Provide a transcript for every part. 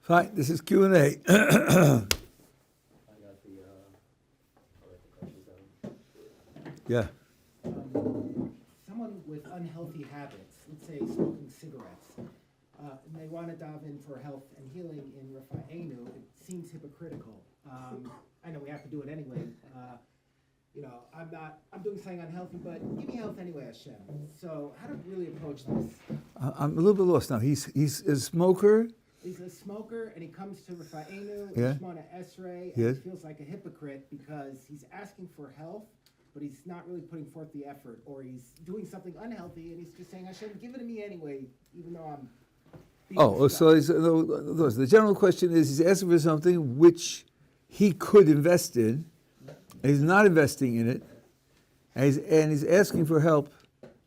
Fine, this is Q&A. I got the, I'll write the questions down. Yeah. Someone with unhealthy habits, let's say smoking cigarettes, and they want to dive in for health and healing in Rafa'enu, it seems hypocritical. I know we have to do it anyway. I'm doing something unhealthy, but give me health anyway, Hashem. So how to really approach this? I'm a little bit lost now. He's a smoker. He's a smoker, and he comes to Rafa'enu, Yeah. Shmona Esrei, and Yes. he feels like a hypocrite because he's asking for health, but he's not really putting forth the effort, or he's doing something unhealthy, and he's just saying, Hashem, give it to me anyway, even though I'm being So stuck." the general question is he's asking for something which he could invest in, and he's not investing in it, and he's asking for help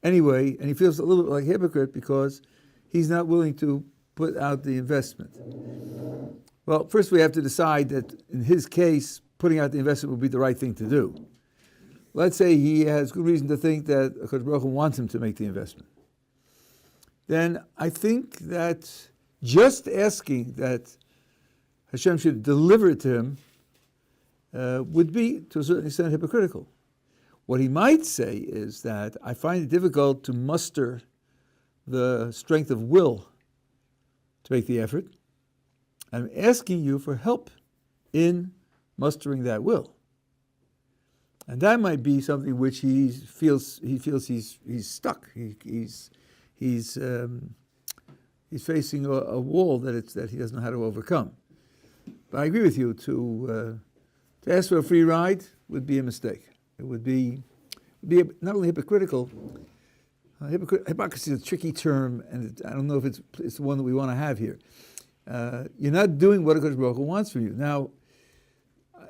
anyway, and he feels a little bit like a hypocrite because he's not willing to put out the investment. Well, first we have to decide that in his case, putting out the investment would be the right thing to do. Let's say he has good reason to think that HaKadosh Baruch Hu wants him to make the investment. Then I think that just asking that Hashem should deliver it to him would be, to a certain extent, hypocritical. What he might say is that I find it difficult to muster the strength of will to make the effort. I'm asking you for help in mustering that will. And that might be something which he feels he's stuck. He's facing a wall that he doesn't know how to overcome. But I agree with you, to ask for a free ride would be a mistake. It would be not only hypocritical. Hypocrisy is a tricky term, and I don't know if it's the one that we want to have here. You're not doing what HaKadosh Baruch Hu wants from you. Now,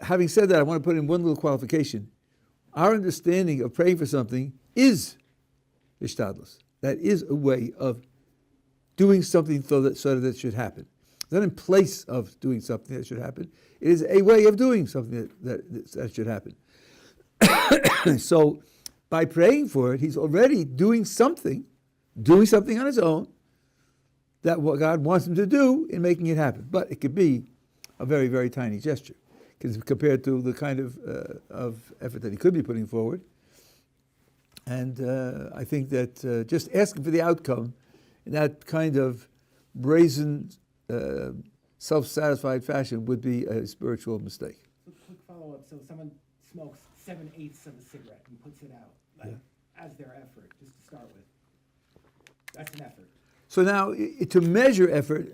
having said that, I want to put in one little qualification. Our understanding of praying for something is hishtalut. That is a way of doing something so that it should happen. It's not in place of doing something that should happen. It is a way of doing something that should happen. So, by praying for it, he's already doing something on his own, that what God wants him to do in making it happen. But it could be a very, very tiny gesture compared to the kind of effort that he could be putting forward. And I think that just asking for the outcome in that kind of brazen, self-satisfied fashion would be a spiritual mistake. Quick follow-up. So someone smokes 7/8 of a cigarette and puts it out as their effort, just to start with. That's an effort. So now, to measure effort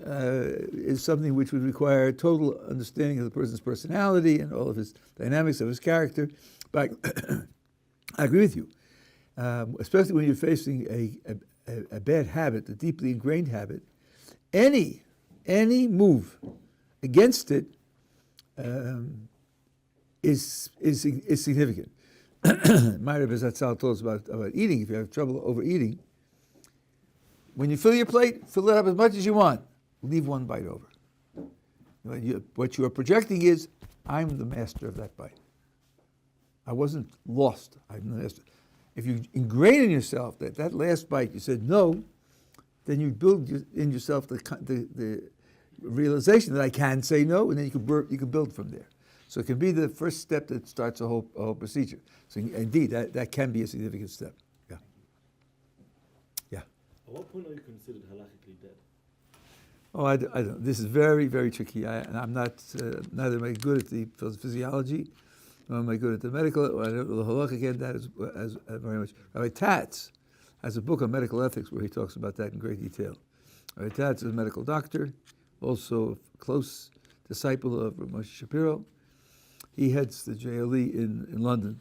is something which would require total understanding of the person's personality and all of his dynamics of his character. But I agree with you, especially when you're facing a bad habit, a deeply ingrained habit. Any move against it is significant. My Rabbi Zatzal told us about eating. If you have trouble overeating, when you fill your plate, fill it up as much as you want. Leave one bite over. What you are projecting is, I'm the master of that bite. I wasn't lost. I'm the master. If you ingrain in yourself that last bite, you said no, then you build in yourself the realization that I can say no, and then you can build from there. So it can be the first step that starts a whole procedure. So indeed, that can be a significant step. Yeah. Yeah. At what point are you considered halakhically dead? Oh, I don't. This is very, very tricky. I'm not, neither am I good at the physiology, nor am I good at the medical, or I don't know the halakha again, that is very much. Rabbi Tatz has a book on medical ethics where he talks about that in great detail. Rabbi Tatz is a medical doctor, also a close disciple of Moshe Shapiro. He heads the JLE in London,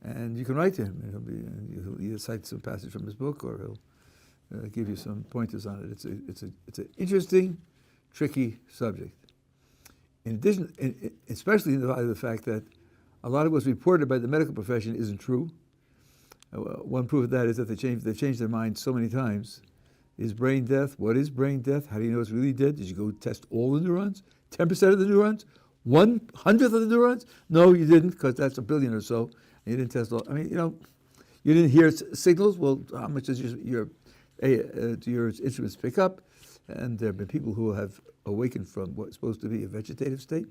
and you can write to him. He'll either cite some passage from his book, or he'll give you some pointers on it. It's an interesting, tricky subject. In addition, especially in the light of the fact that a lot of what's reported by the medical profession isn't true. One proof of that is that they've changed their minds so many times. Is brain death? What is brain death? How do you know it's really dead? Did you go test all the neurons? 10% of the neurons? 1/100th of the neurons? No, you didn't, because that's 1 billion or so. And you didn't test all. I mean, you didn't hear signals. Well, how much does your instruments pick up? And there have been people who have awakened from what's supposed to be a vegetative state,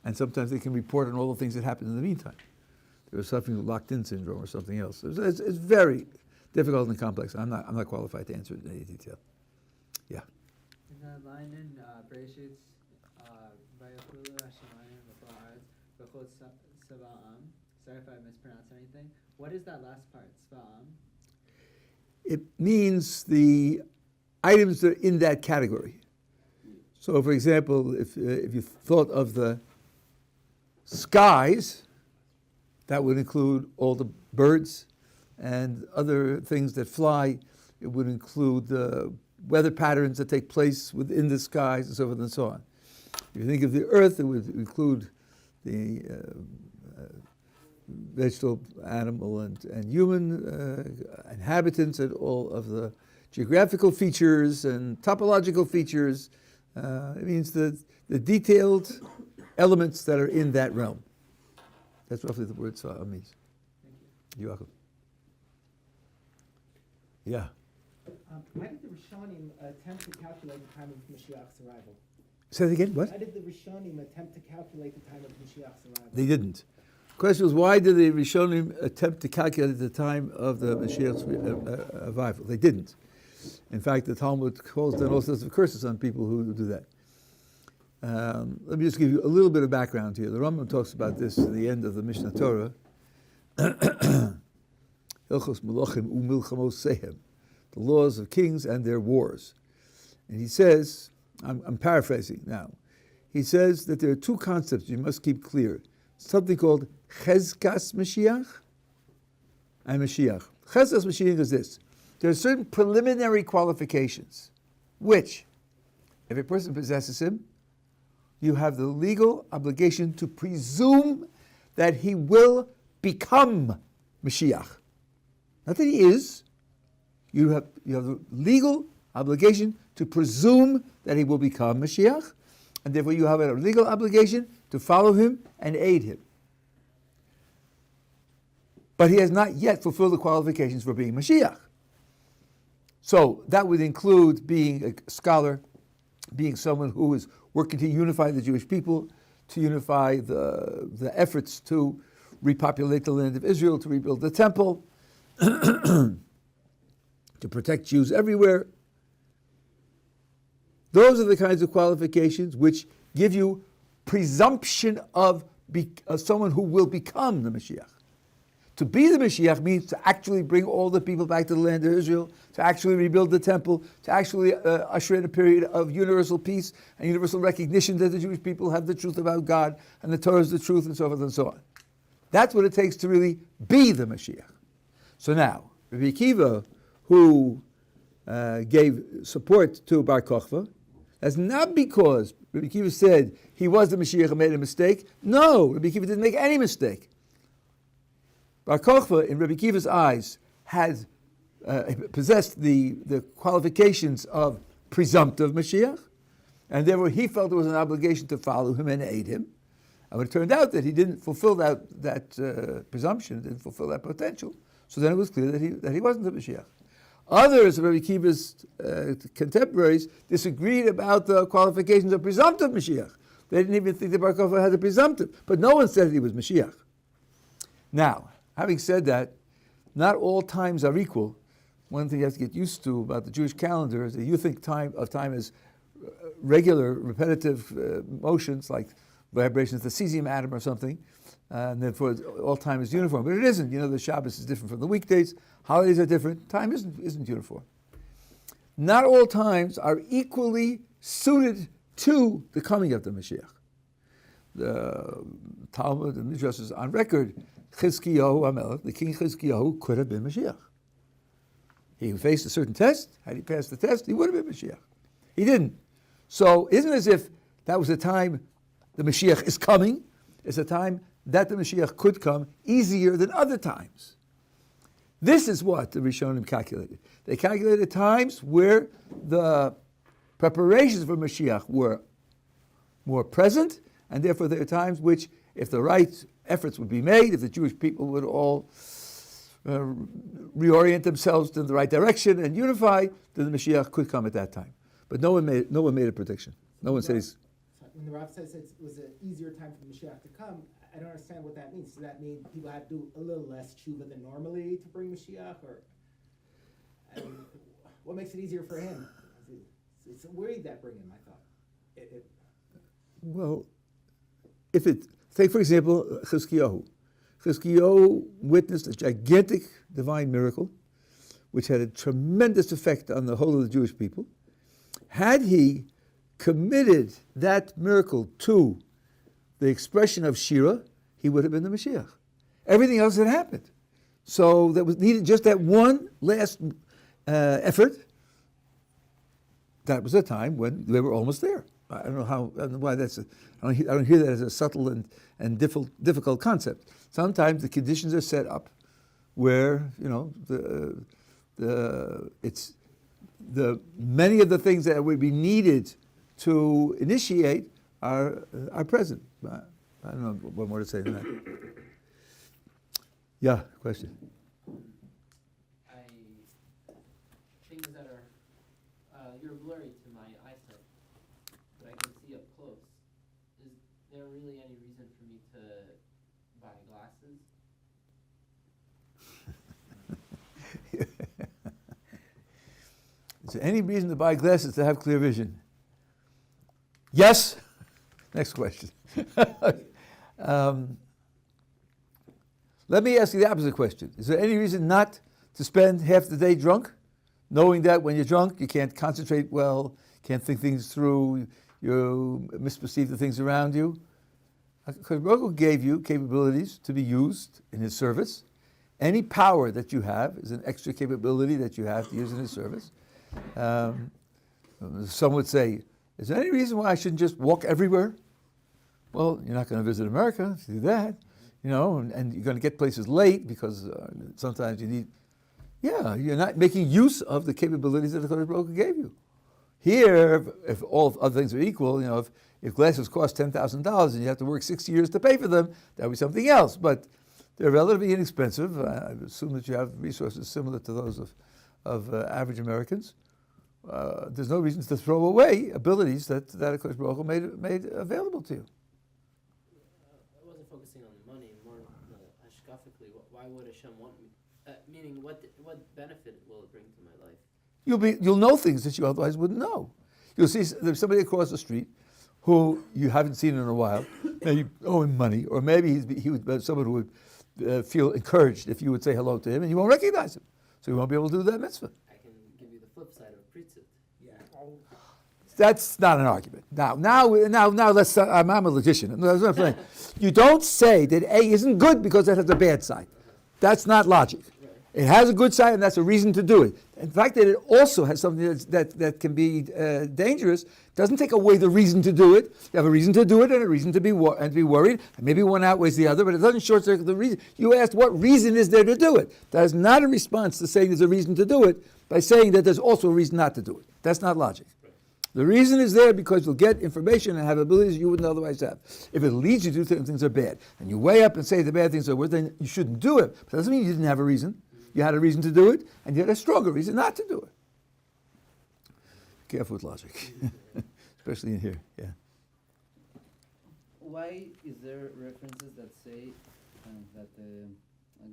and sometimes they can report on all the things that happened in the meantime. They were suffering with locked-in syndrome or something else. It's very difficult and complex. I'm not qualified to answer it in any detail. Yeah. In that line in Bereshit, Vayachulu Hashemayim v'Haaretz v'chol Sava'am. Sorry if I mispronounced anything. What is that last part, Sava'am? It means the items that are in that category. So, for example, if you thought of the skies, that would include all the birds and other things that fly. It would include the weather patterns that take place within the skies and so forth and so on. If you think of the earth, it would include the vegetable, animal, and human inhabitants, and all of the geographical features and topological features. It means the detailed elements that are in that realm. That's roughly the word Sa'am means. You're welcome. Yeah. Why did the Rishonim attempt to calculate the time of Mashiach's arrival? Say that again, what? Why did the Rishonim attempt to calculate the time of Mashiach's arrival? They didn't. The question was, why did the Rishonim attempt to calculate the time of the Mashiach's arrival? They didn't. In fact, the Talmud calls down all sorts of curses on people who do that. Let me just give you a little bit of background here. The Rambam talks about this at the end of the Mishnah Torah. Hilchos Melachim u'Milchamos Sehem, the laws of kings and their wars. And he says, I'm paraphrasing now, he says that there are two concepts you must keep clear. Something called Chezkas Mashiach and Mashiach. Chezkas Mashiach is this. There are certain preliminary qualifications, which, if a person possesses him, you have the legal obligation to presume that he will become Mashiach. Not that he is. You have the legal obligation to presume that he will become Mashiach, and therefore you have a legal obligation to follow him and aid him. But he has not yet fulfilled the qualifications for being Mashiach. So that would include being a scholar, being someone who is working to unify the Jewish people, to unify the efforts to repopulate the land of Israel, to rebuild the temple, to protect Jews everywhere. Those are the kinds of qualifications which give you presumption of someone who will become the Mashiach. To be the Mashiach means to actually bring all the people back to the land of Israel, to actually rebuild the temple, to actually usher in a period of universal peace and universal recognition that the Jewish people have the truth about God and the Torah is the truth, and so forth and so on. That's what it takes to really be the Mashiach. So now, Rabbi Akiva, who gave support to Bar Kochva, that's not because Rabbi Akiva said he was the Mashiach and made a mistake. No, Rabbi Akiva didn't make any mistake. Bar Kochva, in Rabbi Akiva's eyes, had possessed the qualifications of presumptive Mashiach, and therefore he felt there was an obligation to follow him and aid him. And when it turned out that he didn't fulfill that presumption, didn't fulfill that potential, so then it was clear that he wasn't the Mashiach. Others of Rabbi Akiva's contemporaries disagreed about the qualifications of presumptive Mashiach. They didn't even think that Bar Kochva had a presumptive, but no one said that he was Mashiach. Now, having said that, not all times are equal. One thing you have to get used to about the Jewish calendar is that you think time as regular, repetitive motions, like vibrations of the cesium atom or something, and therefore all time is uniform. But it isn't. You know, the Shabbos is different from the weekdays. Holidays are different. Time isn't uniform. Not all times are equally suited to the coming of the Mashiach. The Talmud and Midrash is on record. Chizkiyahu HaMelech, the king Chizkiyahu, could have been Mashiach. He faced a certain test. Had he passed the test, he would have been Mashiach. He didn't. So it isn't as if that was the time the Mashiach is coming. It's a time that the Mashiach could come easier than other times. This is what the Rishonim calculated. They calculated times where the preparations for Mashiach were more present, and therefore there are times which, if the right efforts would be made, if the Jewish people would all reorient themselves in the right direction and unify, then the Mashiach could come at that time. But no one made a prediction. No one said he's. When the Rav says it was an easier time for Mashiach to come, I don't understand what that means. Does that mean people have to do a little less tshuva than normally to bring Mashiach, or I mean, what makes it easier for him? It's a worry that bring him. I thought. Well, if it take for example Chizkiyahu. Chizkiyahu witnessed a gigantic divine miracle, which had a tremendous effect on the whole of the Jewish people. Had he committed that miracle to the expression of Shira, he would have been the Mashiach. Everything else had happened. So there was needed just that one last effort. That was a time when they were almost there. I don't know why that's. I don't hear that as a subtle and difficult concept. Sometimes the conditions are set up where many of the things that would be needed to initiate are present. I don't know what more to say than that. Yeah, question. Things that are you're blurry to my eyesight, but I can see up close. Is there really any reason for me to buy glasses? Is there any reason to buy glasses to have clear vision? Yes. Next question. Let me ask you the opposite question. Is there any reason not to spend half the day drunk, knowing that when you're drunk you can't concentrate well, can't think things through, you misperceive the things around you? Because Baruch gave you capabilities to be used in His service. Any power that you have is an extra capability that you have to use in His service. Some would say, is there any reason why I shouldn't just walk everywhere? Well, you're not going to visit America if you do that, and you're going to get places late because sometimes you need. Yeah, you're not making use of the capabilities that the Kodesh Baruch Hu gave you. Here, if all other things are equal, if glasses cost $10,000 and you have to work 60 years to pay for them, that would be something else. But they're relatively inexpensive. I assume that you have resources similar to those of average Americans. There's no reason to throw away abilities that Kodesh Baruch Hu made available to you. I wasn't focusing on the money, more hashkafically. Why would Hashem want me? Meaning, what benefit will it bring to my life? You'll know things that you otherwise wouldn't know. You'll see there's somebody across the street who you haven't seen in a while. Maybe you owe him money, or maybe he would be someone who would feel encouraged if you would say hello to him, and you won't recognize him, so you won't be able to do that mitzvah. I can give you the flip side of pritzit. Yeah. That's not an argument. Now, let's. I'm a logician. That's what I'm saying. You don't say that A isn't good because it has a bad side. That's not logic. It has a good side, and that's a reason to do it. In fact, that it also has something that can be dangerous. Doesn't take away the reason to do it. You have a reason to do it and a reason to be worried. And maybe one outweighs the other, but it doesn't short circuit the reason. You asked what reason is there to do it. That is not a response to saying there's a reason to do it by saying that there's also a reason not to do it. That's not logic. The reason is there because you'll get information and have abilities you wouldn't otherwise have. If it leads you to do things are bad, and you weigh up and say the bad things are worse, then you shouldn't do it. But that doesn't mean you didn't have a reason. You had a reason to do it, and you had a stronger reason not to do it. Careful with logic, especially in here. Yeah. Why is there references that say that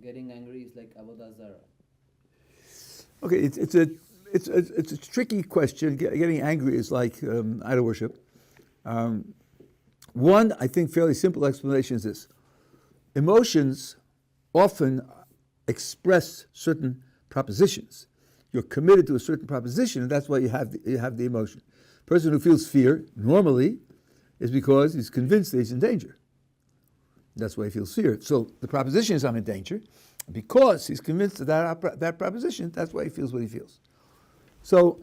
getting angry is like avoda zara? Okay, it's a tricky question. Getting angry is like idol worship. One, I think, fairly simple explanation is this: emotions often express certain propositions. You're committed to a certain proposition, and that's why you have the emotion. A person who feels fear normally is because he's convinced that he's in danger. That's why he feels fear. So the proposition is I'm in danger. Because he's convinced of that proposition, that's why he feels what he feels. So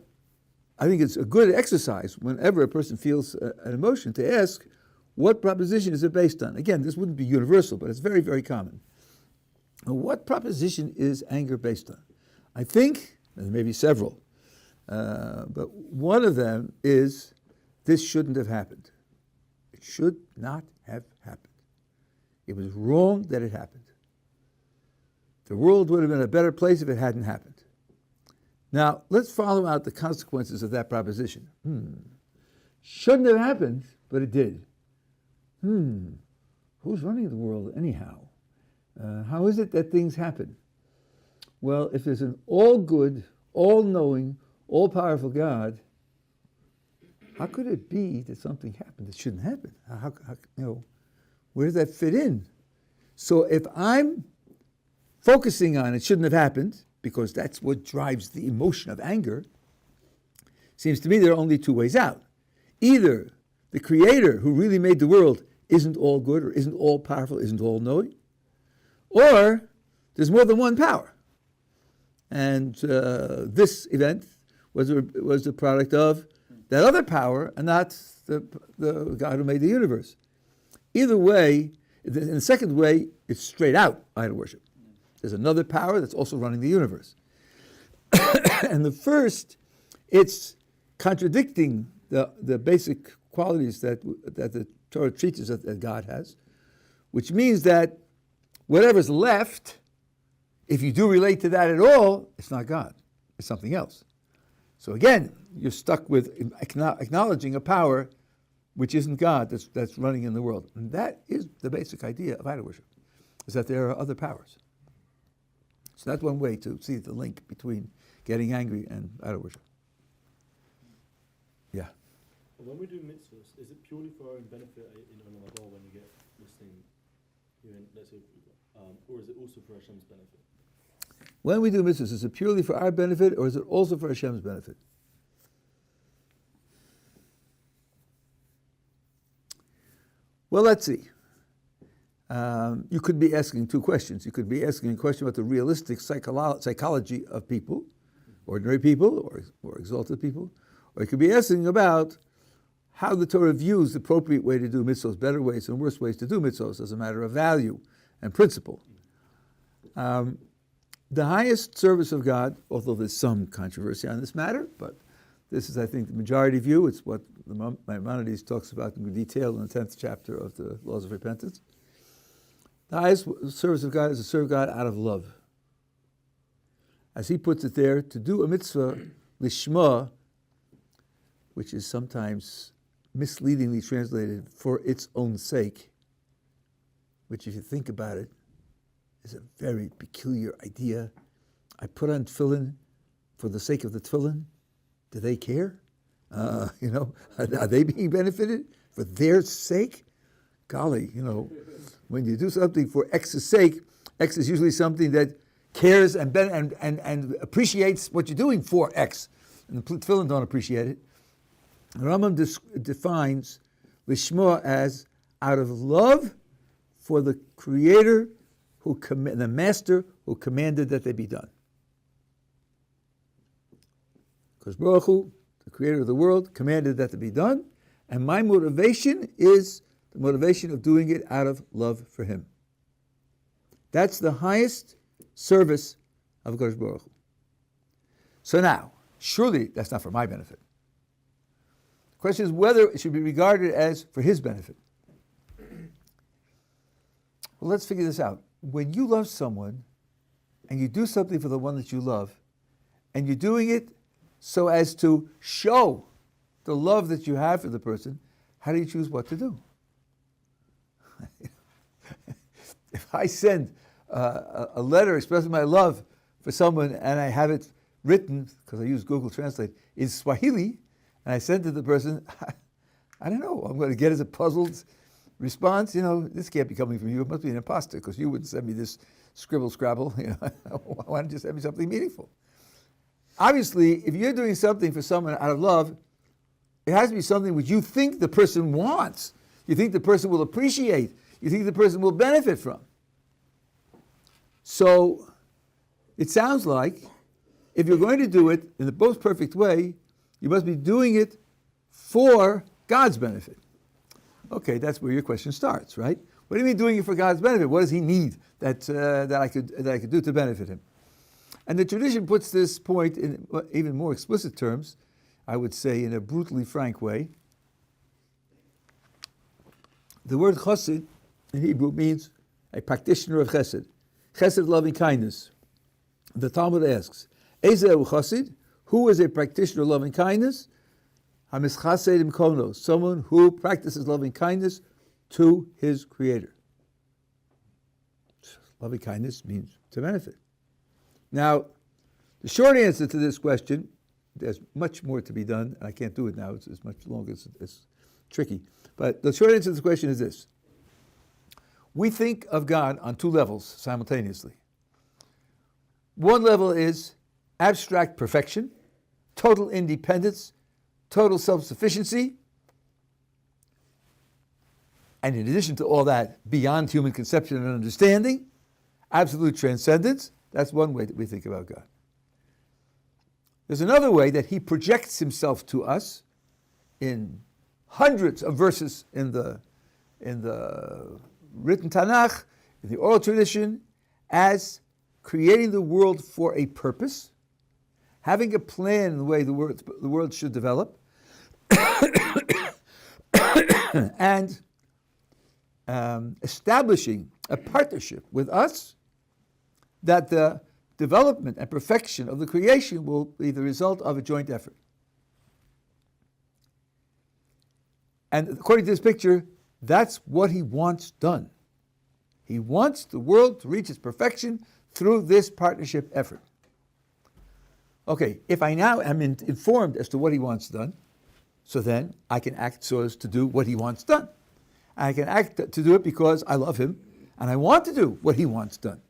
I think it's a good exercise whenever a person feels an emotion to ask, what proposition is it based on? Again, this wouldn't be universal, but it's very, very common. What proposition is anger based on? I think, and there may be several, but one of them is this shouldn't have happened. It should not have happened. It was wrong that it happened. The world would have been a better place if it hadn't happened. Now, let's follow out the consequences of that proposition. Shouldn't have happened, but it did. Who's running the world anyhow? How is it that things happen? Well, if there's an all-good, all-knowing, all-powerful God, how could it be that something happened that shouldn't happen? Where does that fit in? So if I'm focusing on it shouldn't have happened, because that's what drives the emotion of anger, seems to me there are only two ways out. Either the Creator who really made the world isn't all good, or isn't all powerful, isn't all knowing, or there's more than one power. And this event was the product of that other power, and not the God who made the universe. Either way, in the second way, it's straight out idol worship. There's another power that's also running the universe. And the first, it's contradicting the basic qualities that the Torah teaches that God has, which means that whatever's left, if you do relate to that at all, it's not God. It's something else. So again, you're stuck with acknowledging a power which isn't God that's running in the world. And that is the basic idea of idol worship, is that there are other powers. So that's one way to see the link between getting angry and idol worship. Yeah. When we do mitzvahs, is it purely for our own benefit in Ramadan when you get listening, let's say, or is it also for Hashem's benefit? When we do mitzvahs, is it purely for our benefit, or is it also for Hashem's benefit? Well, let's see. You could be asking two questions. You could be asking a question about the realistic psychology of people, ordinary people or exalted people, or you could be asking about how the Torah views the appropriate way to do mitzvahs, better ways and worse ways to do mitzvahs as a matter of value and principle. The highest service of God, although there's some controversy on this matter, but this is, I think, the majority view. It's what the Maimonides talks about in detail in the 10th chapter of the Laws of Repentance. The highest service of God is to serve God out of love. As he puts it there, to do a mitzvah, lishma, which is sometimes misleadingly translated for its own sake, which if you think about it, is a very peculiar idea. I put on tefillin for the sake of the tefillin. Do they care? Are they being benefited for their sake? Golly, when you do something for X's sake, X is usually something that cares and appreciates what you're doing for X. And the tefillin don't appreciate it. The Rambam defines lishma as out of love for the Creator, the Master who commanded that they be done. Because Baruch Hu, the Creator of the world, commanded that to be done, and my motivation is the motivation of doing it out of love for Him. That's the highest service of Kodesh Baruch Hu. So now, surely that's not for my benefit. The question is whether it should be regarded as for His benefit. Well, let's figure this out. When you love someone, and you do something for the one that you love, and you're doing it so as to show the love that you have for the person, how do you choose what to do? If I send a letter expressing my love for someone and I have it written, because I use Google Translate, in Swahili, and I send to the person, I don't know, I'm going to get as a puzzled response, this can't be coming from you, it must be an imposter, because you wouldn't send me this scrabble, why don't you send me something meaningful? Obviously, if you're doing something for someone out of love, it has to be something which you think the person wants, you think the person will appreciate, you think the person will benefit from. So, it sounds like, if you're going to do it in the most perfect way, you must be doing it for God's benefit. Okay, that's where your question starts, right? What do you mean doing it for God's benefit? What does He need that I could do to benefit Him? And the tradition puts this point in even more explicit terms, I would say in a brutally frank way. The word chassid in Hebrew means a practitioner of chesed. Chesed, loving kindness. The Talmud asks, Ezehu chassid? Who is a practitioner of loving kindness? Hamischasedim kono, someone who practices loving kindness to his Creator. Loving kindness means to benefit. Now, the short answer to this question, there's much more to be done. I can't do it now. It's much longer. It's tricky. But the short answer to this question is this. We think of God on two levels simultaneously. One level is abstract perfection, total independence, total self-sufficiency, and in addition to all that, beyond human conception and understanding, absolute transcendence. That's one way that we think about God. There's another way that he projects himself to us in hundreds of verses in the written Tanakh, in the oral tradition, as creating the world for a purpose, having a plan in the way the world should develop, and establishing a partnership with us that the development and perfection of the creation will be the result of a joint effort. And according to this picture, that's what he wants done. He wants the world to reach its perfection through this partnership effort. Okay, if I now am informed as to what he wants done, so then I can act so as to do what he wants done. I can act to do it because I love him and I want to do what he wants done.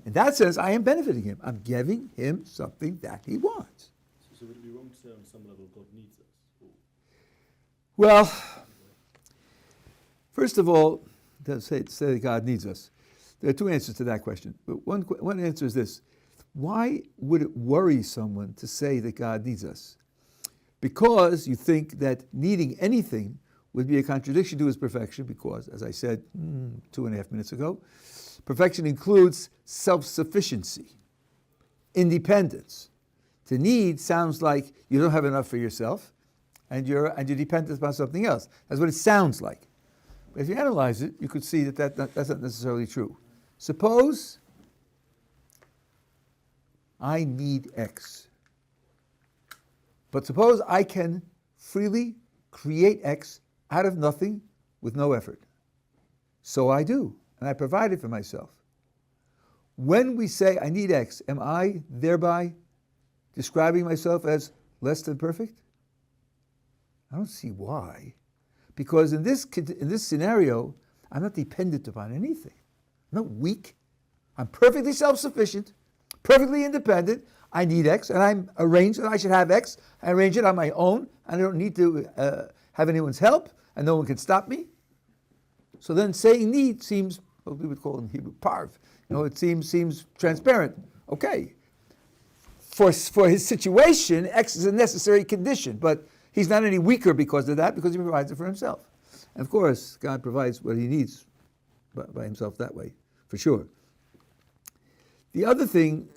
In that sense, I am benefiting him. I'm giving him something that he wants. So would it be wrong to say on some level God needs us? Or Well, first of all, to say that God needs us, there are two answers to that question. But one answer is this. Why would it worry someone to say that God needs us? Because you think that needing anything would be a contradiction to his perfection, because, as I said 2.5 minutes ago, perfection includes self-sufficiency, independence. To need sounds like you don't have enough for yourself, and you're dependent upon something else. That's what it sounds like. But if you analyze it, you could see that's not necessarily true. Suppose I need X. But suppose I can freely create X out of nothing with no effort. So I do, and I provide it for myself. When we say I need X, am I thereby describing myself as less than perfect? I don't see why. Because in this scenario, I'm not dependent upon anything. I'm not weak. I'm perfectly self-sufficient, perfectly independent. I need X, and I'm arranged that I should have X. I arrange it on my own, and I don't need to have anyone's help, and no one can stop me. So then saying need seems, what we would call in Hebrew, parv. It seems transparent. Okay. For his situation, X is a necessary condition, but he's not any weaker because of that, because he provides it for himself. And of course, God provides what he needs by himself that way, for sure. The other thing,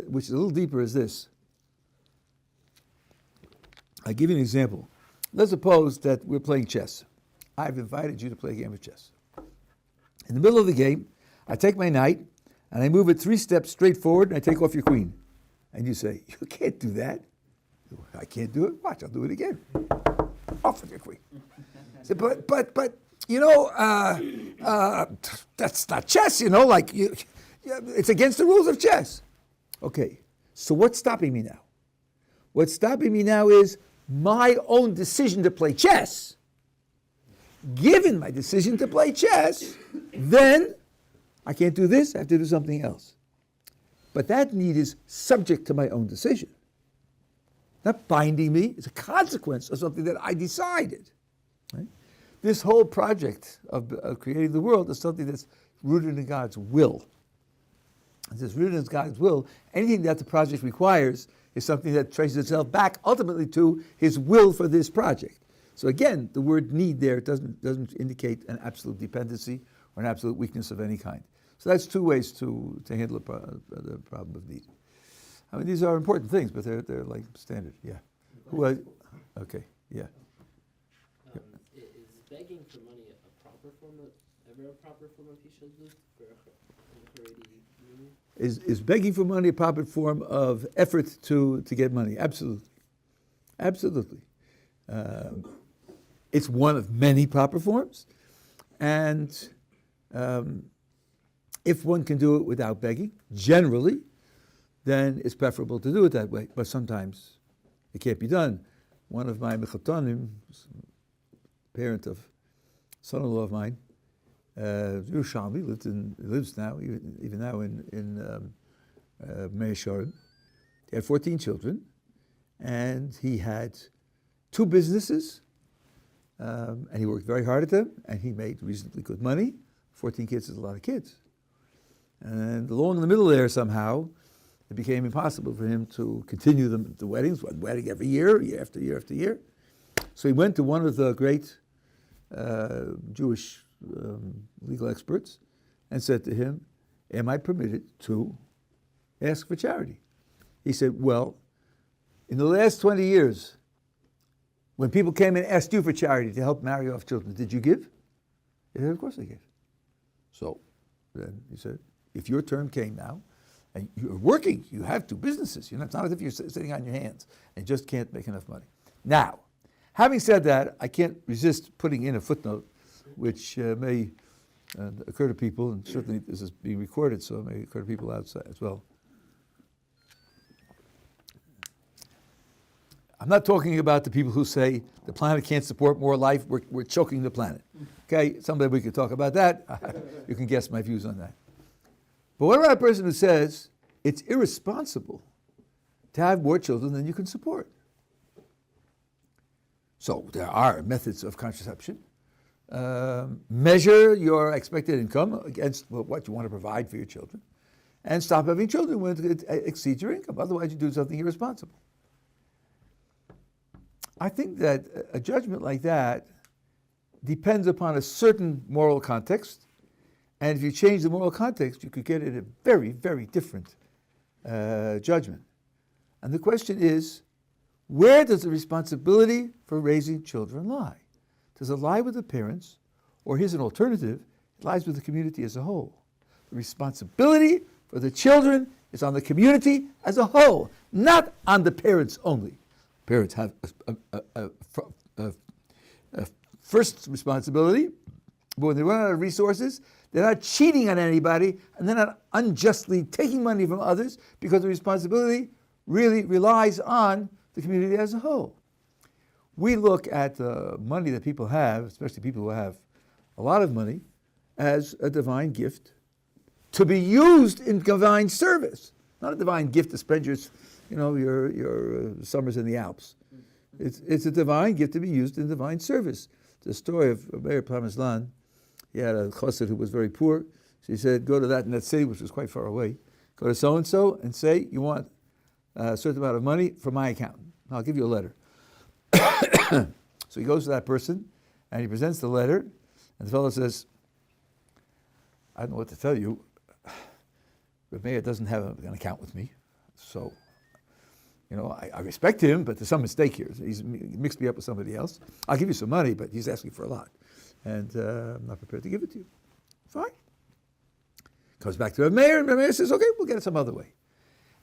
which is a little deeper, is this. I'll give you an example. Let's suppose that we're playing chess. I've invited you to play a game of chess. In the middle of the game, I take my knight, and I move it 3 steps straight forward, and I take off your queen. And you say, you can't do that. I can't do it. Watch, I'll do it again. Off with your queen. So, but that's not chess, it's against the rules of chess. Okay, so what's stopping me now? What's stopping me now is my own decision to play chess. Given my decision to play chess, then I can't do this, I have to do something else. But that need is subject to my own decision. Not binding me, it's a consequence of something that I decided. Right? This whole project of creating the world is something that's rooted in God's will. If it's rooted in God's will, anything that the project requires is something that traces itself back ultimately to his will for this project. So again, the word need there doesn't indicate an absolute dependency or an absolute weakness of any kind. So that's two ways to handle the problem of need. I mean, these are important things, but they're like standard. Yeah. Okay. Yeah. Is begging for money a proper form of ever a proper form of hishtalut for a haredi? Is begging for money a proper form of effort to get money? Absolutely. Absolutely. It's one of many proper forms. And if one can do it without begging, generally, then it's preferable to do it that way. But sometimes it can't be done. One of my mechatonim, parent of son-in-law of mine, Rishonim, lives now, even now in Moshiachs. He had 14 children, and he had 2 businesses, and he worked very hard at them, and he made reasonably good money. 14 kids is a lot of kids. And along in the middle there, somehow, it became impossible for him to continue the weddings, one wedding every year, year after year after year. So he went to one of the great Jewish legal experts and said to him, am I permitted to ask for charity? He said, well, in the last 20 years, when people came and asked you for charity to help marry off children, did you give? He said, of course I gave. So then he said, if your term came now, and you're working, you have 2 businesses, it's not as if you're sitting on your hands and just can't make enough money. Now, having said that, I can't resist putting in a footnote which may occur to people, and certainly this is being recorded, so it may occur to people outside as well. I'm not talking about the people who say the planet can't support more life, we're choking the planet. Okay, someday we could talk about that. You can guess my views on that. But what about a person who says it's irresponsible to have more children than you can support? So there are methods of contraception. Measure your expected income against what you want to provide for your children, and stop having children when it exceeds your income. Otherwise, you do something irresponsible. I think that a judgment like that depends upon a certain moral context, and if you change the moral context, you could get at a very, very different judgment. And the question is, where does the responsibility for raising children lie? Does it lie with the parents, or here's an alternative, it lies with the community as a whole? The responsibility for the children is on the community as a whole, not on the parents only. Parents have a first responsibility, but when they run out of resources, they're not cheating on anybody, and they're not unjustly taking money from others, because the responsibility really relies on the community as a whole. We look at the money that people have, especially people who have a lot of money, as a divine gift to be used in divine service. Not a divine gift to spend your summers in the Alps. It's a divine gift to be used in divine service. The story of Rabbi Parmeslan, he had a chassid who was very poor. So he said, go to that city, which was quite far away. Go to so-and-so and say, you want a certain amount of money from my account. I'll give you a letter. So he goes to that person, and he presents the letter, and the fellow says, I don't know what to tell you. Rabbi doesn't have an account with me, so I respect him, but there's some mistake here. He mixed me up with somebody else. I'll give you some money, but he's asking for a lot, and I'm not prepared to give it to you. Fine. Comes back to Rabbi Meir, and Rabbi Meir says, okay, we'll get it some other way.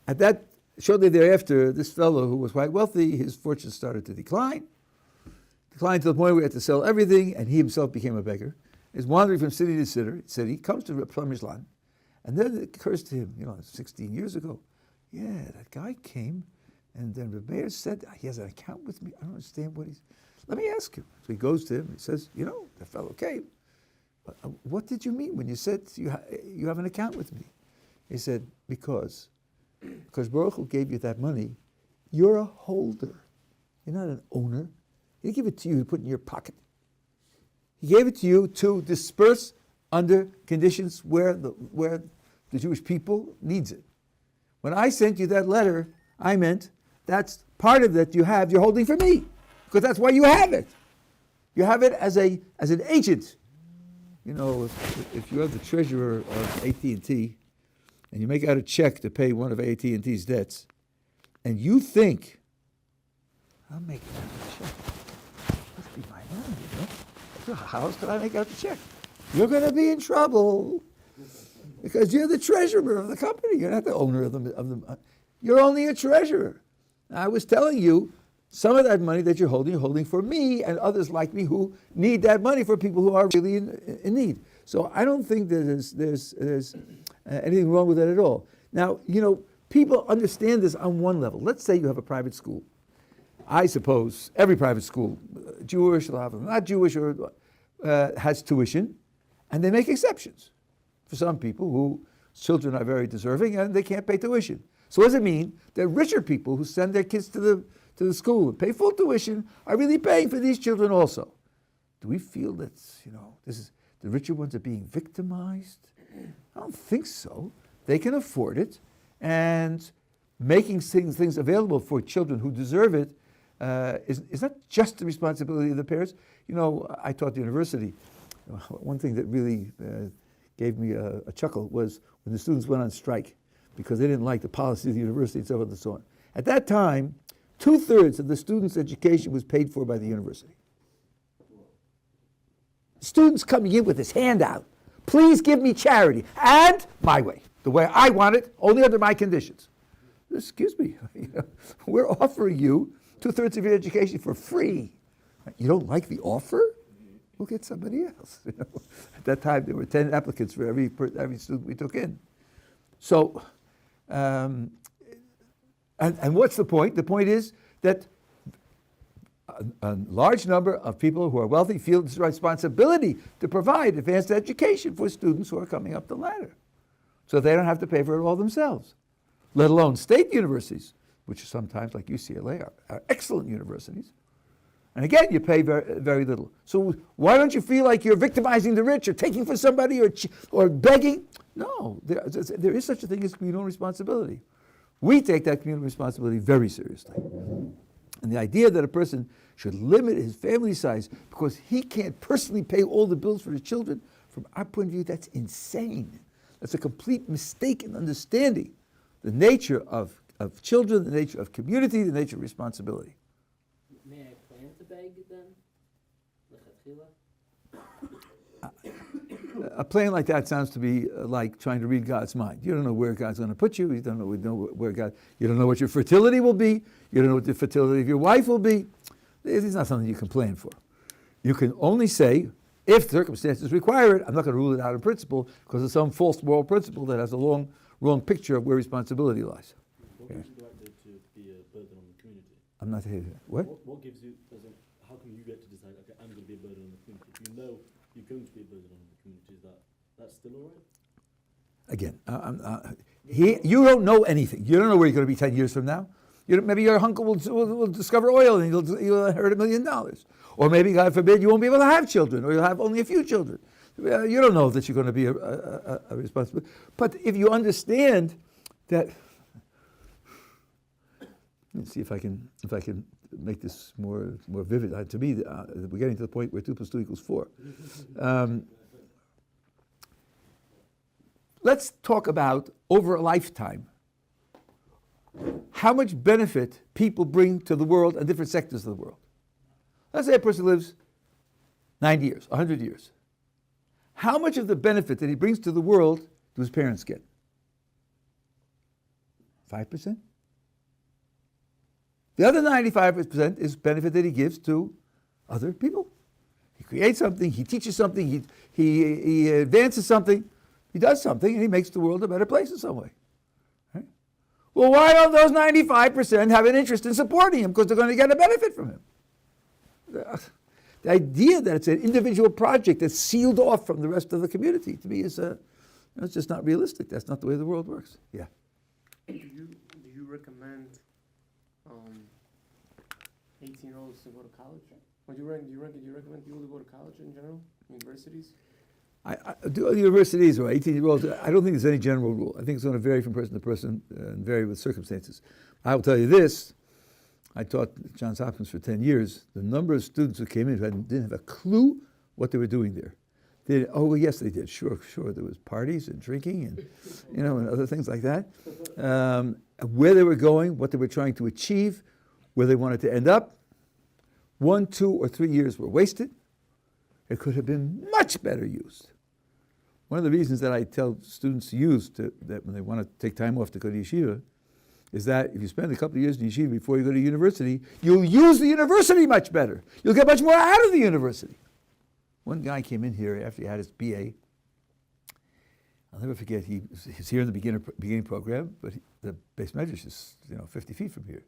At that, shortly thereafter, this fellow who was quite wealthy, his fortune started to decline to the point where he had to sell everything, and he himself became a beggar. He's wandering from city to city, comes to Parmeslan, and then it occurs to him, 16 years ago, yeah, that guy came, and then Rabbi Meir said, he has an account with me. I don't understand let me ask him. So he goes to him, he says, that fellow came. What did you mean when you said you have an account with me? He said, because Baruch Hu gave you that money, you're a holder. You're not an owner. He didn't give it to you to put in your pocket. He gave it to you to disperse under conditions where the Jewish people needs it. When I sent you that letter, I meant that's part of it you're holding for me, because that's why you have it. You have it as an agent. If you're the treasurer of AT&T and you make out a check to pay one of AT&T's debts, and you think, I'm making out a check. Must be my money, How else could I make out the check? you're going to be in trouble because you're the treasurer of the company. You're not the owner of the. You're only a treasurer. I was telling you, some of that money that you're holding for me and others like me who need that money for people who are really in need. So I don't think there's anything wrong with that at all. Now, people understand this on one level. Let's say you have a private school. I suppose every private school, Jewish, not Jewish, or has tuition, and they make exceptions for some people whose children are very deserving and they can't pay tuition. So what does it mean that richer people who send their kids to the school and pay full tuition are really paying for these children also? Do we feel that the richer ones are being victimized? I don't think so. They can afford it, and making things available for children who deserve it is not just the responsibility of the parents. I taught at the university. One thing that really gave me a chuckle was when the students went on strike because they didn't like the policy of the university and so on and so on. At that time, 2/3 of the students' education was paid for by the university. Students coming in with this handout, please give me charity, and my way, the way I want it, only under my conditions. Excuse me, we're offering you 2/3 of your education for free. You don't like the offer? We'll get somebody else. At that time, there were 10 applicants for every student we took in. So, and what's the point? The point is that a large number of people who are wealthy feel it's a responsibility to provide advanced education for students who are coming up the ladder, so they don't have to pay for it all themselves, let alone state universities, which sometimes, like UCLA, are excellent universities. And again, you pay very, very little. So why don't you feel like you're victimizing the rich or taking from somebody or begging? No, there is such a thing as communal responsibility. We take that communal responsibility very seriously. And the idea that a person should limit his family size because he can't personally pay all the bills for his children, from our point of view, that's insane. That's a complete mistake in understanding the nature of children, the nature of community, the nature of responsibility. May I plan to beg then? A plan like that sounds to be like trying to read God's mind. You don't know where God's going to put you. You don't know where God. You don't know what your fertility will be. You don't know what the fertility of your wife will be. It's not something you can plan for. You can only say, if circumstances require it, I'm not going to rule it out in principle because of some false moral principle that has a wrong picture of where responsibility lies. What gives you the right to be a burden on the community? I'm not here. What? What gives you? How come you get to decide? Okay, I'm going to be a burden on the community. If you know you're going to be a burden on the community, that's still all right? Again, you don't know anything. You don't know where you're going to be 10 years from now. Maybe your uncle will discover oil and you'll inherit $1 million. Or maybe, God forbid, you won't be able to have children, or you'll have only a few children. You don't know that you're going to be a responsible. But if you understand that, let's see if I can make this more vivid. To me, we're getting to the point where 2 + 2 = 4. Let's talk about, over a lifetime, how much benefit people bring to the world and different sectors of the world. Let's say a person lives 90 years, 100 years. How much of the benefit that he brings to the world do his parents get? 5%? The other 95% is benefit that he gives to other people. He creates something, he teaches something, he advances something, he does something, and he makes the world a better place in some way. Right? Well, why don't those 95% have an interest in supporting him? Because they're going to get a benefit from him. The idea that it's an individual project that's sealed off from the rest of the community, to me, is it's just not realistic. That's not the way the world works. Yeah. Do you recommend 18-year-olds to go to college? Or do you recommend people to go to college in general, universities? I do universities or 18-year-olds. I don't think there's any general rule. I think it's going to vary from person to person and vary with circumstances. I will tell you this. I taught Johns Hopkins for 10 years. The number of students who came in who didn't have a clue what they were doing there. Well, yes, they did. Sure. There was parties and drinking and, and other things like that. Where they were going, what they were trying to achieve, where they wanted to end up. 1, 2, or 3 years were wasted. It could have been much better used. one of the reasons that I tell students to use that when they want to take time off to go to yeshiva is that if you spend a couple of years in yeshiva before you go to university, you'll use the university much better. You'll get much more out of the university. One guy came in here after he had his BA. I'll never forget, he's here in the beginning program, but the base medrash is 50 feet from here.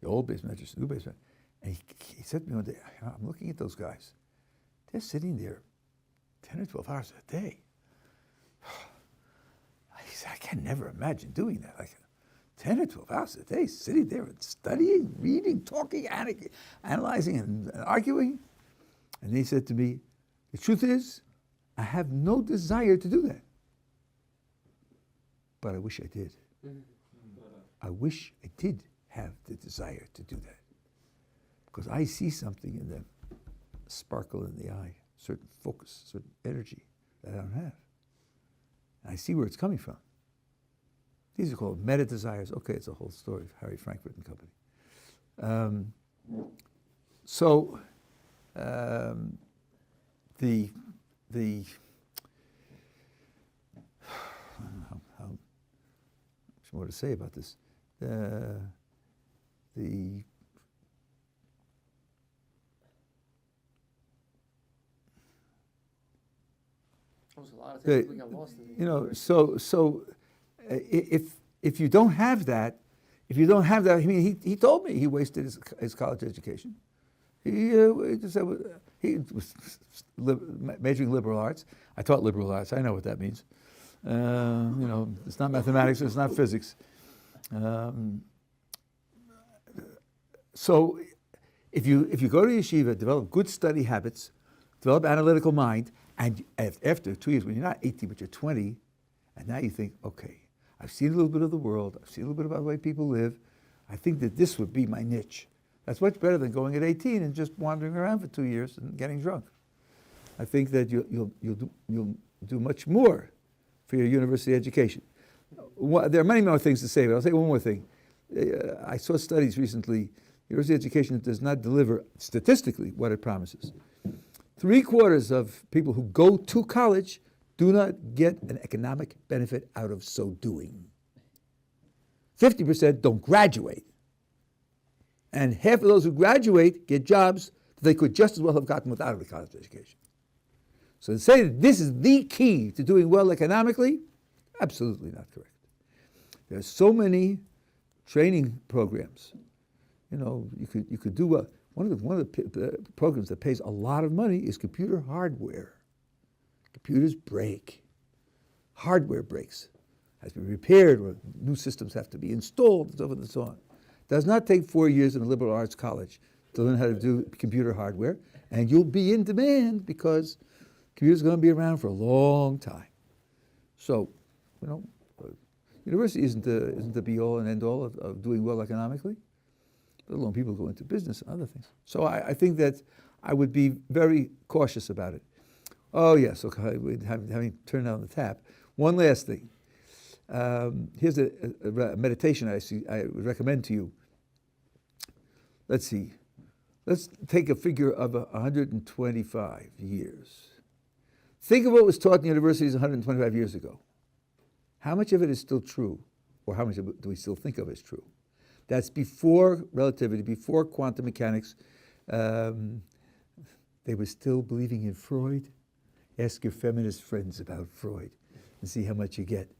The old base medrash, the new base medrash. And he said to me one day, I'm looking at those guys. They're sitting there 10 or 12 hours a day. He said, I can never imagine doing that. Like 10 or 12 hours a day, sitting there and studying, reading, talking, analyzing, and arguing. And he said to me, the truth is, I have no desire to do that. But I wish I did. I wish I did have the desire to do that. Because I see something in them, a sparkle in the eye, certain focus, certain energy that I don't have. And I see where it's coming from. These are called meta desires. Okay, it's a whole story of Harry Frankfurt and Company. The I don't know how much more to say about this. There's a lot of things we got lost in if you don't have that, I mean, he told me he wasted his college education. He was majoring in liberal arts. I taught liberal arts. I know what that means. It's not mathematics. It's not physics. So, if you go to yeshiva, develop good study habits, develop analytical mind, and after 2 years, when you're not 18 but you're 20, and now you think, okay, I've seen a little bit of the world. I've seen a little bit about the way people live. I think that this would be my niche. That's much better than going at 18 and just wandering around for 2 years and getting drunk. I think that you'll do much more for your university education. There are many more things to say, but I'll say one more thing. I saw studies recently. University education does not deliver statistically what it promises. 3/4 of people who go to college do not get an economic benefit out of so doing. 50% don't graduate. And half of those who graduate get jobs that they could just as well have gotten without a college education. So to say that this is the key to doing well economically, absolutely not correct. There are so many training programs. You could do well. One of the programs that pays a lot of money is computer hardware. Computers break. Hardware breaks. Has to be repaired, or new systems have to be installed, and so forth and so on. Does not take 4 years in a liberal arts college to learn how to do computer hardware, and you'll be in demand because computers are going to be around for a long time. So, university isn't the be-all and end-all of doing well economically, let alone people go into business and other things. So I think that I would be very cautious about it. Oh, yes, okay, having turned on the tap. One last thing. Here's a meditation I would recommend to you. Let's see. Let's take a figure of 125 years. Think of what was taught in universities 125 years ago. How much of it is still true, or how much of it do we still think of as true? That's before relativity, before quantum mechanics. They were still believing in Freud. Ask your feminist friends about Freud and see how much you get.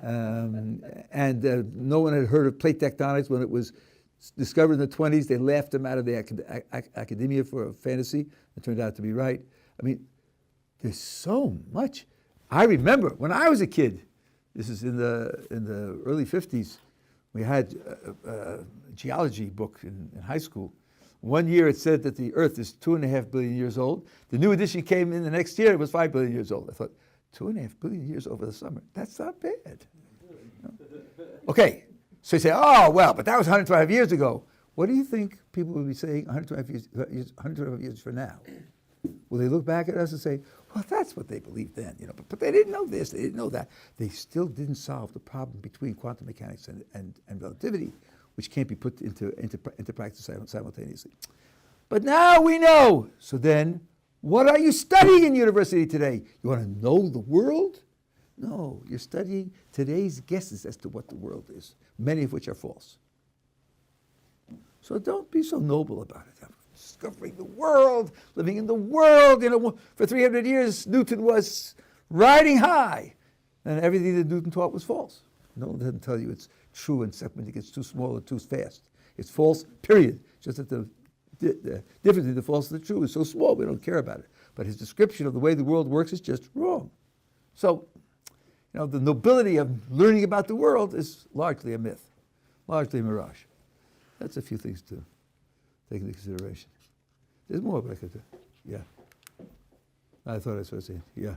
No one had heard of plate tectonics when it was discovered in the 20s. They laughed them out of the academia for a fantasy. It turned out to be right. I mean, there's so much. I remember when I was a kid, this is in the early 50s, we had a geology book in high school. One year it said that the Earth is 2.5 billion years old. The new edition came in the next year, it was 5 billion years old. I thought, 2.5 billion years over the summer, that's not bad. Okay, so you say, oh, well, but that was 125 years ago. What do you think people will be saying 125 years from now? Will they look back at us and say, well, that's what they believed then, but they didn't know this, they didn't know that. They still didn't solve the problem between quantum mechanics and relativity, which can't be put into practice simultaneously. But now we know. So then, what are you studying in university today? You want to know the world? No, you're studying today's guesses as to what the world is, many of which are false. So don't be so noble about it. I'm discovering the world, living in the world. For 300 years, Newton was riding high, and everything that Newton taught was false. No one doesn't tell you it's true except when it gets too small or too fast. It's false, period. Just that the difference between the false and the true is so small we don't care about it. But his description of the way the world works is just wrong. So, the nobility of learning about the world is largely a myth, largely a mirage. That's a few things to take into consideration. There's more, but I could, yeah. I thought I was saying, yeah.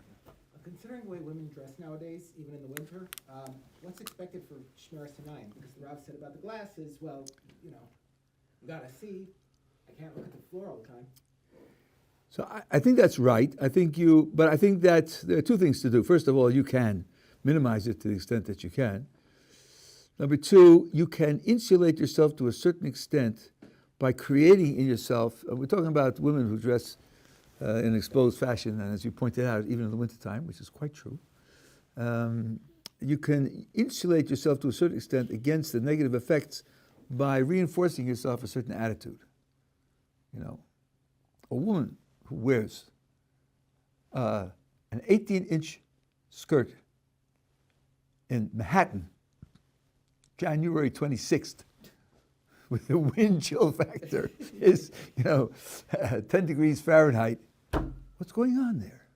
Considering the way women dress nowadays, even in the winter, what's expected for Shemiras enaim? Because the Rav said about the glasses, well, you gotta see. I can't look at the floor all the time. So I think that's right. But I think that there are two things to do. First of all, you can minimize it to the extent that you can. Number two, you can insulate yourself to a certain extent by creating in yourself, we're talking about women who dress in exposed fashion, and as you pointed out, even in the wintertime, which is quite true. You can insulate yourself to a certain extent against the negative effects by reinforcing yourself a certain attitude. A woman who wears an 18-inch skirt in Manhattan, January 26th, with the wind chill factor is, 10 degrees Fahrenheit. What's going on there?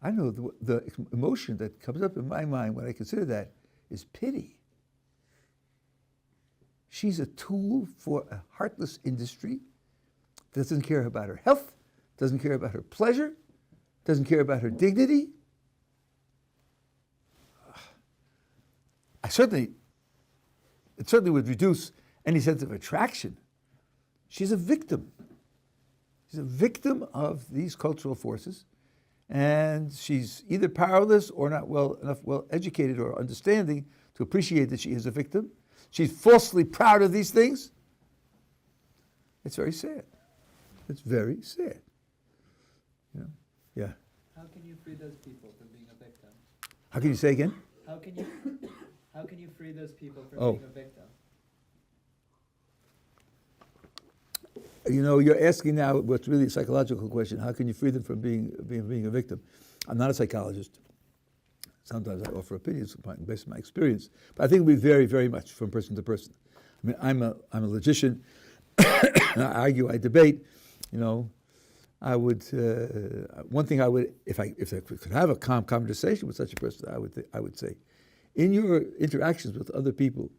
I know the emotion that comes up in my mind when I consider that is pity. She's a tool for a heartless industry that doesn't care about her health, doesn't care about her pleasure, doesn't care about her dignity. It certainly would reduce any sense of attraction. She's a victim. She's a victim of these cultural forces, and she's either powerless or not well educated or understanding to appreciate that she is a victim. She's falsely proud of these things. It's very sad. It's very sad. Yeah. How can you free those people from being a victim? How can you say again? How can you free those people from Oh. being a victim? You're asking now what's really a psychological question. How can you free them from being a victim? I'm not a psychologist. Sometimes I offer opinions based on my experience, but I think we vary very much from person to person. I mean, I'm a logician. I argue, I debate. I would one thing I would, if I could have a calm conversation with such a person, I would say, in your interactions with other people,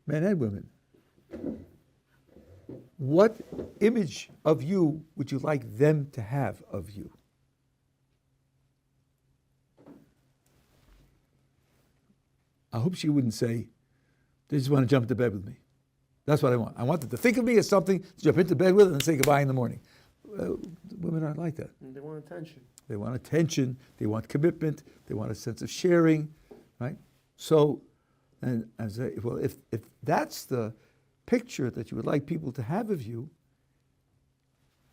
men and women, what image of you would you like them to have of you? I hope she wouldn't say, they just want to jump into bed with me. That's what I want. I want them to think of me as something to jump into bed with and say goodbye in the morning. Women aren't like that. And they want attention. They want attention. They want commitment. They want a sense of sharing, right? So, and I say, well, if that's the picture that you would like people to have of you,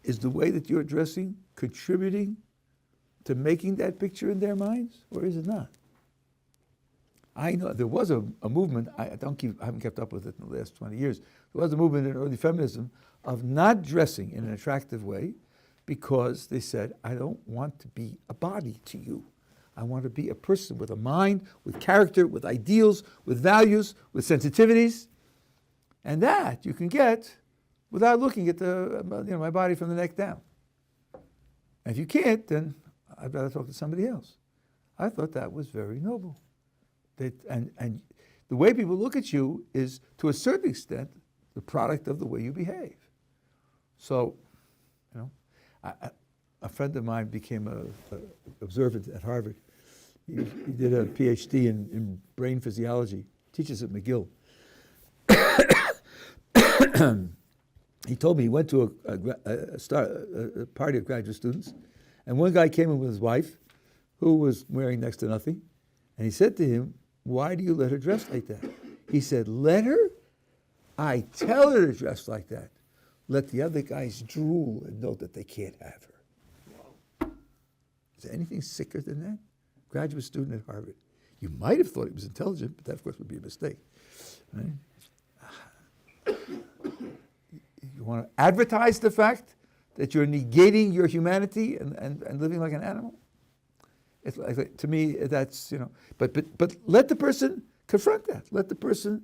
is the way that you're dressing contributing to making that picture in their minds, or is it not? I know there was a movement. I haven't kept up with it in the last 20 years. There was a movement in early feminism of not dressing in an attractive way, because they said, I don't want to be a body to you. I want to be a person with a mind, with character, with ideals, with values, with sensitivities, and that you can get without looking at my body from the neck down. And if you can't, then I'd rather talk to somebody else. I thought that was very noble. And the way people look at you is, to a certain extent, the product of the way you behave. So, a friend of mine became a observant at Harvard. He did a PhD in brain physiology, teaches at McGill. He told me he went to a party of graduate students, and one guy came in with his wife, who was wearing next to nothing, and he said to him, why do you let her dress like that? He said, let her? I tell her to dress like that. Let the other guys drool and know that they can't have her. Is there anything sicker than that? graduate student at Harvard. You might have thought he was intelligent, but that, of course, would be a mistake. Right? You want to advertise the fact that you're negating your humanity and living like an animal? It's like, to me, that's, but let the person confront that. Let the person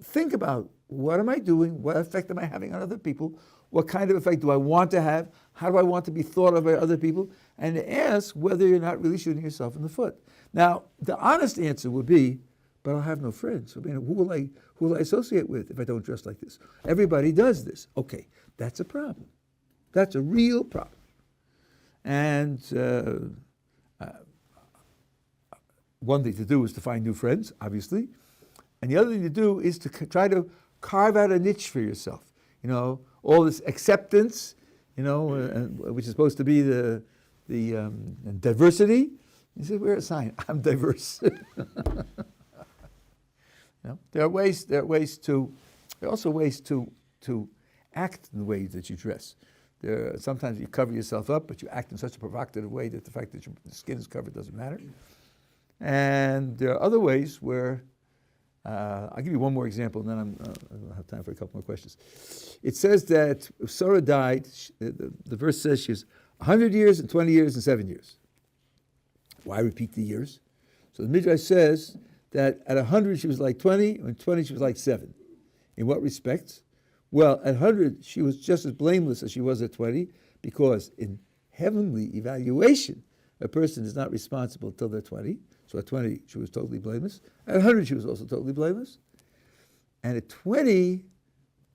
think about, what am I doing? What effect am I having on other people? What kind of effect do I want to have? How do I want to be thought of by other people? And ask whether you're not really shooting yourself in the foot. Now, the honest answer would be, but I'll have no friends. I mean, who will I associate with if I don't dress like this? Everybody does this. Okay, that's a problem. That's a real problem. And one thing to do is to find new friends, obviously. And the other thing to do is to try to carve out a niche for yourself. All this acceptance, which is supposed to be the diversity. You say, wear a sign, I'm diverse. There are also ways to act in the way that you dress. Sometimes you cover yourself up, but you act in such a provocative way that the fact that your skin is covered doesn't matter. And there are other ways where, I'll give you one more example, and then I don't have time for a couple more questions. It says that Sarah died, the verse says she was 100 years and 20 years and 7 years. Why repeat the years? So the Midrash says that at 100 she was like 20, and 20 she was like 7. In what respects? Well, at 100 she was just as blameless as she was at 20, because in heavenly evaluation, a person is not responsible till they're 20. So at 20 she was totally blameless. At 100 she was also totally blameless. And at 20,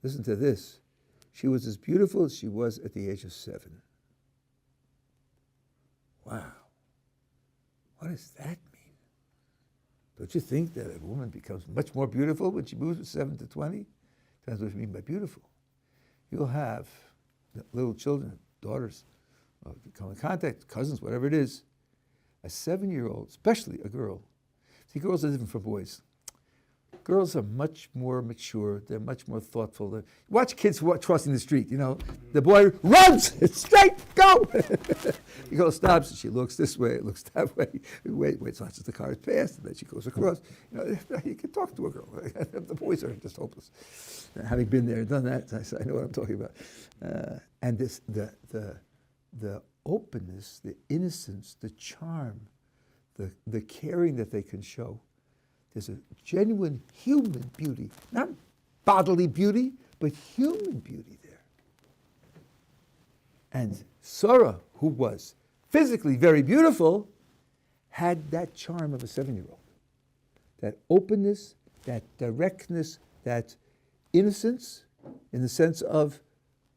listen to this, she was as beautiful as she was at the age of 7. Wow. What does that mean? Don't you think that a woman becomes much more beautiful when she moves from 7 to 20? That's what you mean by beautiful. You'll have little children, daughters, come in contact, cousins, whatever it is. A 7-year-old, especially a girl. See, girls are different from boys. Girls are much more mature. They're much more thoughtful. Watch kids crossing the street, The boy runs, straight, go! The girl stops and she looks this way, looks that way. Waits until the car is passed, and then she goes across. You can talk to a girl. The boys are just hopeless. Having been there and done that, I know what I'm talking about. And the openness, the innocence, the charm, the caring that they can show. There's a genuine human beauty, not bodily beauty, but human beauty there. And Sarah, who was physically very beautiful, had that charm of a 7-year-old. That openness, that directness, that innocence, in the sense of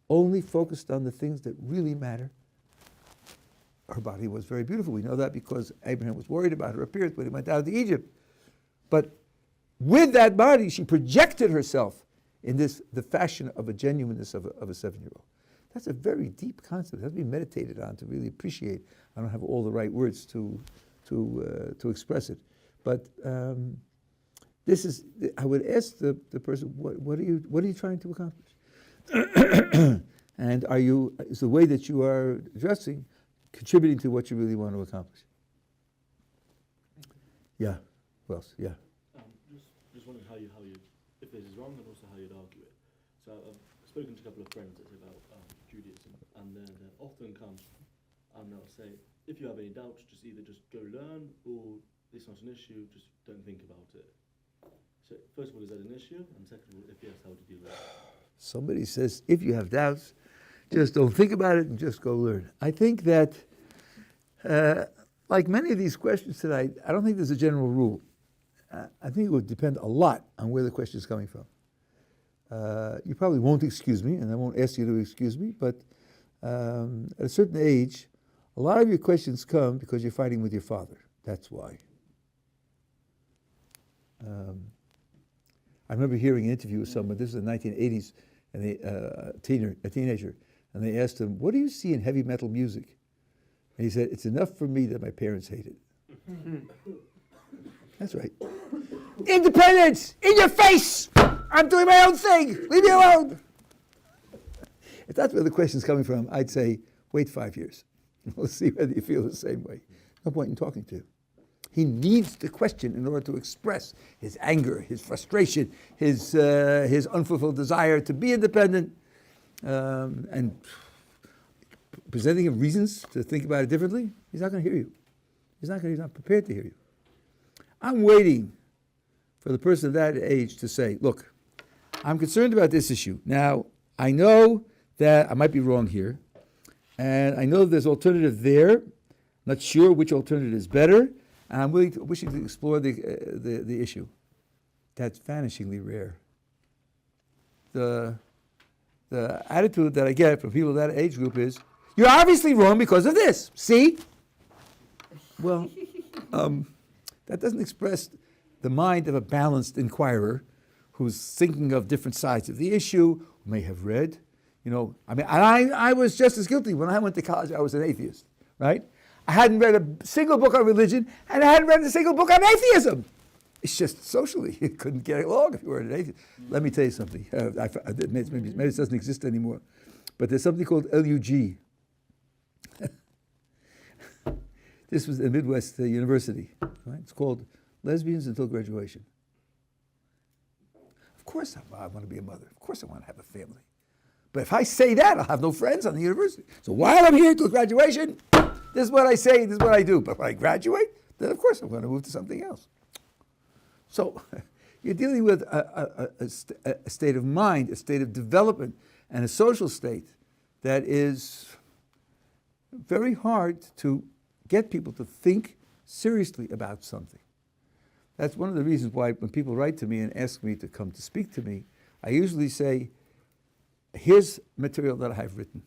only focused on the things that really matter. Her body was very beautiful. We know that because Abraham was worried about her appearance when he went out to Egypt. But with that body, she projected herself in the fashion of a genuineness of a 7-year-old. That's a very deep concept. It has to be meditated on to really appreciate. I don't have all the right words to express it. But this is, I would ask the person, what are you trying to accomplish? And is the way that you are dressing contributing to what you really want to accomplish? Yeah. What else? Yeah. Just wondering how you, if this is wrong, and also how you'd argue it. So I've spoken to a couple of friends that say about Judaism, and then often comes, and they'll say, if you have any doubts, just either just go learn, or it's not an issue, just don't think about it. So first of all, is that an issue? And second of all, if yes, how would you deal with it? Somebody says, if you have doubts, just don't think about it and just go learn. I think that, like many of these questions tonight, I don't think there's a general rule. I think it would depend a lot on where the question is coming from. You probably won't excuse me, and I won't ask you to excuse me, but at a certain age, a lot of your questions come because you're fighting with your father. That's why. I remember hearing an interview with someone, this was in the 1980s, and a teenager, and they asked him, what do you see in heavy metal music? And he said, it's enough for me that my parents hate it. That's right. Independence! In your face! I'm doing my own thing! Leave me alone! If that's where the question's coming from, I'd say, wait 5 years. We'll see whether you feel the same way. No point in talking to you. He needs the question in order to express his anger, his frustration, his unfulfilled desire to be independent, and presenting him reasons to think about it differently. He's not going to hear you. He's not prepared to hear you. I'm waiting for the person of that age to say, look, I'm concerned about this issue. Now, I know that I might be wrong here, and I know there's alternative there. Not sure which alternative is better, and I'm wishing to explore the issue. That's vanishingly rare. The attitude that I get from people of that age group is, you're obviously wrong because of this. See? Well, that doesn't express the mind of a balanced inquirer who's thinking of different sides of the issue, who may have read. I was just as guilty. When I went to college, I was an atheist, right? I hadn't read a single book on religion, and I hadn't read a single book on atheism. It's just socially, you couldn't get along if you were an atheist. Let me tell you something. Maybe it doesn't exist anymore, but there's something called LUG. This was at Midwest University. Right? It's called Lesbians Until Graduation. Of course I want to be a mother. Of course I want to have a family. But if I say that, I'll have no friends on the university. So while I'm here until graduation, this is what I say, this is what I do. But when I graduate, then of course I'm going to move to something else. So you're dealing with a state of mind, a state of development, and a social state that is very hard to get people to think seriously about something. That's one of the reasons why when people write to me and ask me to come to speak to me, I usually say, here's material that I have written.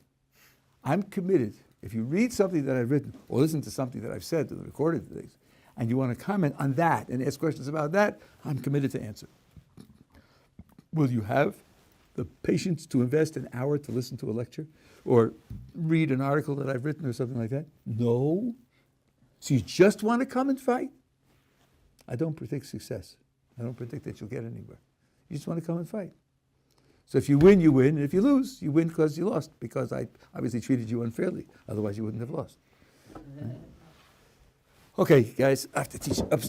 I'm committed. If you read something that I've written or listen to something that I've said to the recorded things, and you want to comment on that and ask questions about that, I'm committed to answer. Will you have the patience to invest an hour to listen to a lecture or read an article that I've written or something like that? No. So you just want to come and fight? I don't predict success. I don't predict that you'll get anywhere. You just want to come and fight. So if you win, you win. And if you lose, you win because you lost, because I obviously treated you unfairly. Otherwise, you wouldn't have lost. Right? Okay, guys, I have to teach upstairs.